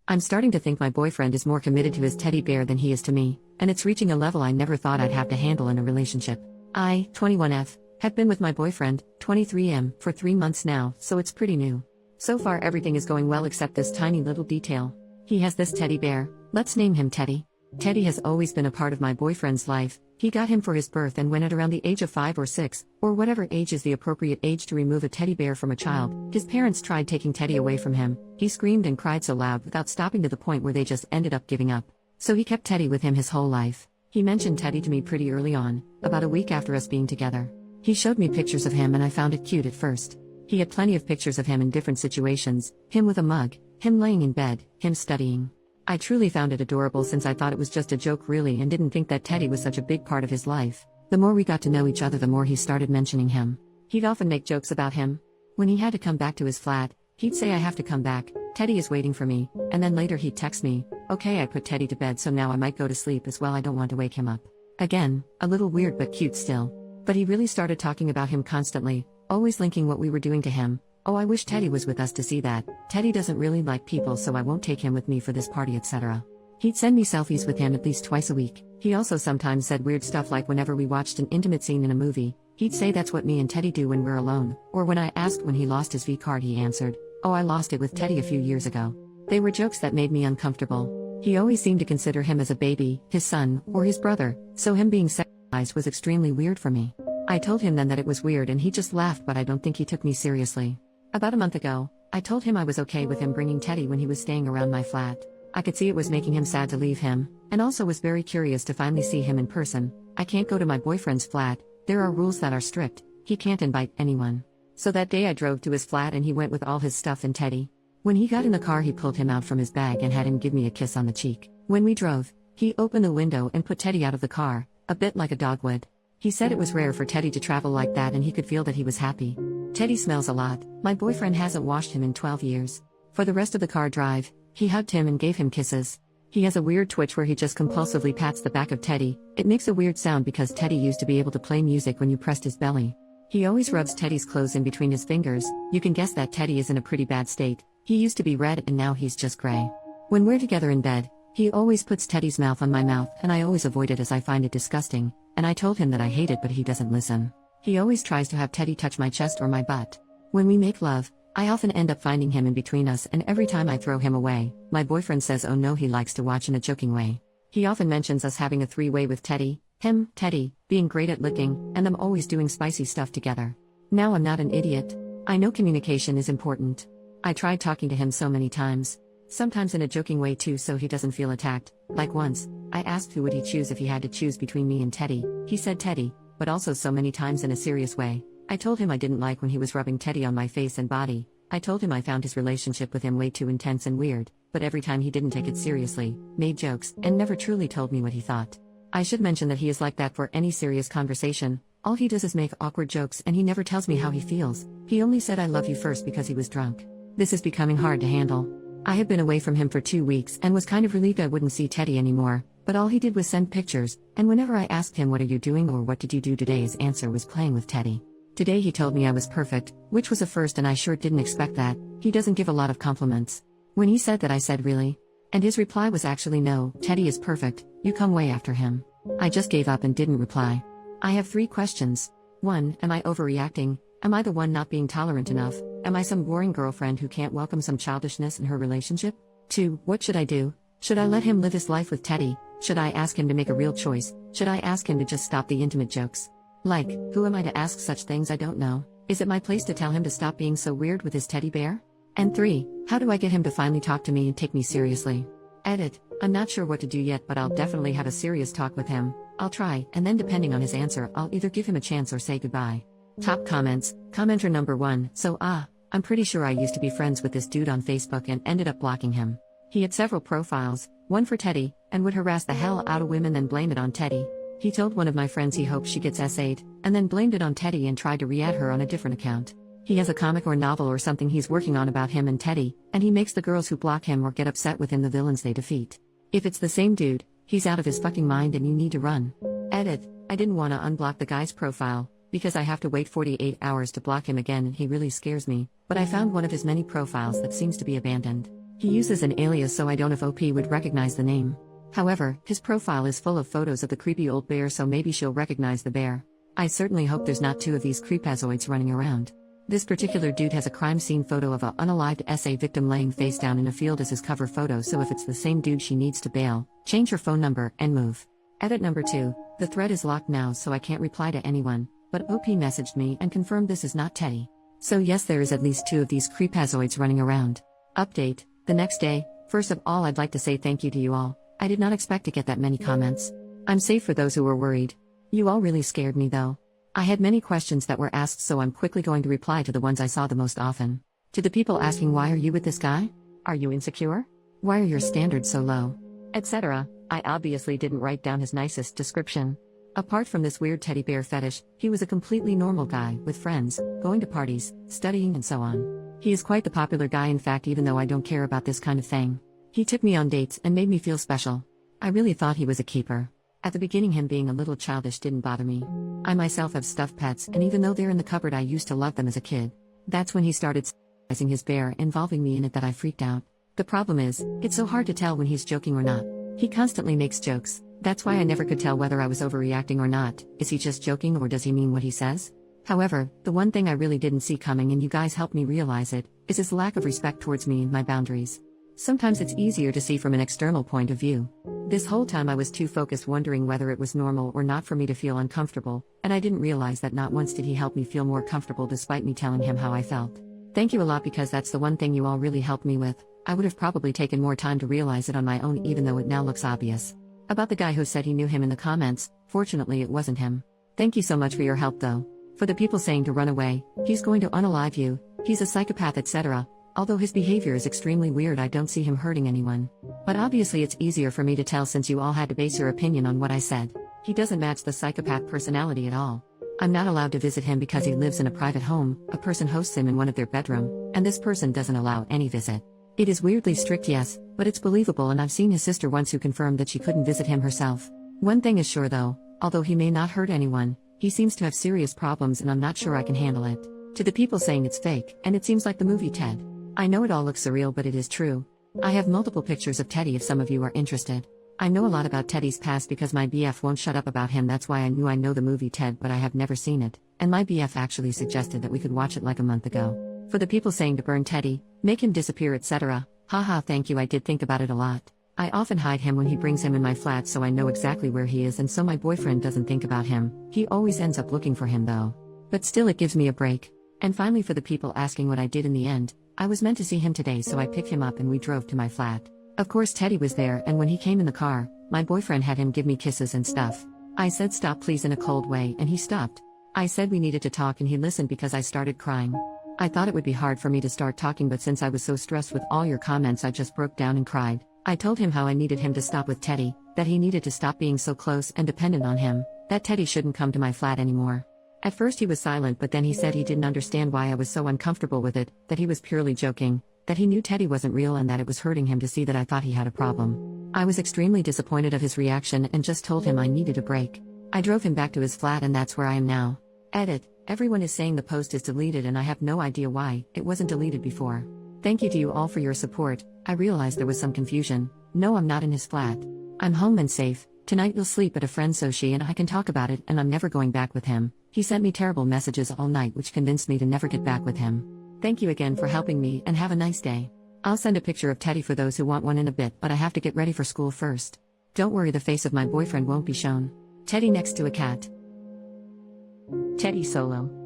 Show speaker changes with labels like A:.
A: I'm starting to think my boyfriend is more committed to his teddy bear than he is to me, and it's reaching a level I never thought I'd have to handle in a relationship. I, 21F, have been with my boyfriend, 23M, for 3 months now, so it's pretty new. So far everything is going well except this tiny little detail. He has this teddy bear, let's name him Teddy. Teddy has always been a part of my boyfriend's life. He got him for his birth, and when at around the age of 5 or 6, or whatever age is the appropriate age to remove a teddy bear from a child, his parents tried taking Teddy away from him. He screamed and cried so loud without stopping, to the point where they just ended up giving up. So he kept Teddy with him his whole life. He mentioned Teddy to me pretty early on, about a week after us being together. He showed me pictures of him and I found it cute at first. He had plenty of pictures of him in different situations, him with a mug, him laying in bed, him studying. I truly found it adorable, since I thought it was just a joke really, and didn't think that Teddy was such a big part of his life. The more we got to know each other, the more he started mentioning him. He'd often make jokes about him. When he had to come back to his flat, he'd say, "I have to come back, Teddy is waiting for me," and then later he'd text me, "Okay, I put Teddy to bed, so now I might go to sleep as well, I don't want to wake him up." Again, a little weird but cute still. But he really started talking about him constantly, always linking what we were doing to him. "Oh, I wish Teddy was with us to see that. Teddy doesn't really like people, so I won't take him with me for this party, etc." He'd send me selfies with him at least twice a week. He also sometimes said weird stuff, like whenever we watched an intimate scene in a movie, he'd say that's what me and Teddy do when we're alone. Or when I asked when he lost his V card, he answered, "Oh, I lost it with Teddy a few years ago." They were jokes that made me uncomfortable. He always seemed to consider him as a baby, his son, or his brother, so him being sexualized was extremely weird for me. I told him then that it was weird and he just laughed, but I don't think he took me seriously. About a month ago, I told him I was okay with him bringing Teddy when he was staying around my flat. I could see it was making him sad to leave him, and also was very curious to finally see him in person. I can't go to my boyfriend's flat, there are rules that are strict, he can't invite anyone. So that day I drove to his flat and he went with all his stuff and Teddy. When he got in the car, he pulled him out from his bag and had him give me a kiss on the cheek. When we drove, he opened the window and put Teddy out of the car, a bit like a dog would. He said it was rare for Teddy to travel like that and he could feel that he was happy. Teddy smells a lot, my boyfriend hasn't washed him in 12 years. For the rest of the car drive, he hugged him and gave him kisses. He has a weird twitch where he just compulsively pats the back of Teddy. It makes a weird sound because Teddy used to be able to play music when you pressed his belly. He always rubs Teddy's clothes in between his fingers. You can guess that Teddy is in a pretty bad state. He used to be red and now he's just gray. When we're together in bed, he always puts Teddy's mouth on my mouth, and I always avoid it as I find it disgusting, and I told him that I hate it, but he doesn't listen. He always tries to have Teddy touch my chest or my butt. When we make love, I often end up finding him in between us, and every time I throw him away, my boyfriend says oh no, he likes to watch in a joking way. He often mentions us having a three-way with Teddy, him, Teddy, being great at licking, and them always doing spicy stuff together. Now I'm not an idiot. I know communication is important. I tried talking to him so many times. Sometimes in a joking way too, so he doesn't feel attacked. Like once, I asked who would he choose if he had to choose between me and Teddy. He said Teddy, but also so many times in a serious way. I told him I didn't like when he was rubbing Teddy on my face and body. I told him I found his relationship with him way too intense and weird, but every time he didn't take it seriously, made jokes, and never truly told me what he thought. I should mention that he is like that for any serious conversation. All he does is make awkward jokes and he never tells me how he feels. He only said I love you first because he was drunk. This is becoming hard to handle. I have been away from him for 2 weeks and was kind of relieved I wouldn't see Teddy anymore, but all he did was send pictures, and whenever I asked him what are you doing or what did you do today, his answer was playing with Teddy. Today he told me I was perfect, which was a first, and I sure didn't expect that. He doesn't give a lot of compliments. When he said that, I said really? And his reply was actually no, Teddy is perfect, you come way after him. I just gave up and didn't reply. I have 3 questions. 1. Am I overreacting? Am I the one not being tolerant enough? Am I some boring girlfriend who can't welcome some childishness in her relationship? 2. What should I do? Should I let him live his life with Teddy? Should I ask him to make a real choice? Should I ask him to just stop the intimate jokes? Like, who am I to ask such things? I don't know. Is it my place to tell him to stop being so weird with his teddy bear? And 3. How do I get him to finally talk to me and take me seriously? Edit. I'm not sure what to do yet, but I'll definitely have a serious talk with him. I'll try, and then depending on his answer, I'll either give him a chance or say goodbye. Top comments. Commenter number 1. So I'm pretty sure I used to be friends with this dude on Facebook and ended up blocking him. He had several profiles, one for Teddy, and would harass the hell out of women then blame it on Teddy. He told one of my friends he hopes she gets SA'd, and then blamed it on Teddy and tried to re-add her on a different account. He has a comic or novel or something he's working on about him and Teddy, and he makes the girls who block him or get upset with him the villains they defeat. If it's the same dude, he's out of his fucking mind and you need to run. Edit. I didn't want to unblock the guy's profile, because I have to wait 48 hours to block him again and he really scares me, but I found one of his many profiles that seems to be abandoned. He uses an alias, so I don't know if OP would recognize the name. However, his profile is full of photos of the creepy old bear, so maybe she'll recognize the bear. I certainly hope there's not two of these creepazoids running around. This particular dude has a crime scene photo of a unalived SA victim laying face down in a field as his cover photo, so if it's the same dude, she needs to bail, change her phone number, and move. Edit number 2. The thread is locked now, so I can't reply to anyone, but OP messaged me and confirmed this is not Teddy. So yes, there is at least two of these creepazoids running around. Update. The next day. First of all, I'd like to say thank you to you all. I did not expect to get that many comments. I'm safe for those who were worried. You all really scared me though. I had many questions that were asked, so I'm quickly going to reply to the ones I saw the most often. To the people asking, why are you with this guy? Are you insecure? Why are your standards so low? Etc. I obviously didn't write down his nicest description. Apart from this weird teddy bear fetish, he was a completely normal guy, with friends, going to parties, studying and so on. He is quite the popular guy, in fact, even though I don't care about this kind of thing. He took me on dates and made me feel special. I really thought he was a keeper. At the beginning, him being a little childish didn't bother me. I myself have stuffed pets, and even though they're in the cupboard, I used to love them as a kid. That's when he started sizing his bear, involving me in it, that I freaked out. The problem is, it's so hard to tell when he's joking or not. He constantly makes jokes. That's why I never could tell whether I was overreacting or not. Is he just joking, or does he mean what he says? However, the one thing I really didn't see coming, and you guys helped me realize it, is his lack of respect towards me and my boundaries. Sometimes it's easier to see from an external point of view. This whole time I was too focused wondering whether it was normal or not for me to feel uncomfortable, and I didn't realize that not once did he help me feel more comfortable despite me telling him how I felt. Thank you a lot, because that's the one thing you all really helped me with. I would have probably taken more time to realize it on my own, even though it now looks obvious. About the guy who said he knew him in the comments, fortunately it wasn't him. Thank you so much for your help though. For the people saying to run away, he's going to unalive you, he's a psychopath, etc. Although his behavior is extremely weird, I don't see him hurting anyone. But obviously it's easier for me to tell since you all had to base your opinion on what I said. He doesn't match the psychopath personality at all. I'm not allowed to visit him because he lives in a private home, a person hosts him in one of their bedroom, and this person doesn't allow any visit. It is weirdly strict, yes, but it's believable, and I've seen his sister once who confirmed that she couldn't visit him herself. One thing is sure though, although he may not hurt anyone, he seems to have serious problems and I'm not sure I can handle it. To the people saying it's fake, and it seems like the movie Ted. I know it all looks surreal, but it is true. I have multiple pictures of Teddy if some of you are interested. I know a lot about Teddy's past because my BF won't shut up about him. That's why I know the movie Ted, but I have never seen it, and my BF actually suggested that we could watch it like a month ago. For the people saying to burn Teddy, make him disappear, etc. Haha, thank you, I did think about it a lot. I often hide him when he brings him in my flat, so I know exactly where he is, and so my boyfriend doesn't think about him. He always ends up looking for him though. But still, it gives me a break. And finally, for the people asking what I did in the end, I was meant to see him today, so I picked him up and we drove to my flat. Of course Teddy was there, and when he came in the car, my boyfriend had him give me kisses and stuff. I said stop please in a cold way, and he stopped. I said we needed to talk, and he listened because I started crying. I thought it would be hard for me to start talking, but since I was so stressed with all your comments, I just broke down and cried. I told him how I needed him to stop with Teddy, that he needed to stop being so close and dependent on him, that Teddy shouldn't come to my flat anymore. At first he was silent, but then he said he didn't understand why I was so uncomfortable with it, that he was purely joking, that he knew Teddy wasn't real, and that it was hurting him to see that I thought he had a problem. I was extremely disappointed of his reaction and just told him I needed a break. I drove him back to his flat, and that's where I am now. Edit. Everyone is saying the post is deleted, and I have no idea why it wasn't deleted before. Thank you to you all for your support. I realized there was some confusion. No, I'm not in his flat. I'm home and safe. Tonight you'll sleep at a friend so she and I can talk about it, and I'm never going back with him. He sent me terrible messages all night which convinced me to never get back with him. Thank you again for helping me, and have a nice day. I'll send a picture of Teddy for those who want one in a bit, but I have to get ready for school first. Don't worry, the face of my boyfriend won't be shown. Teddy next to a cat. Teddy solo.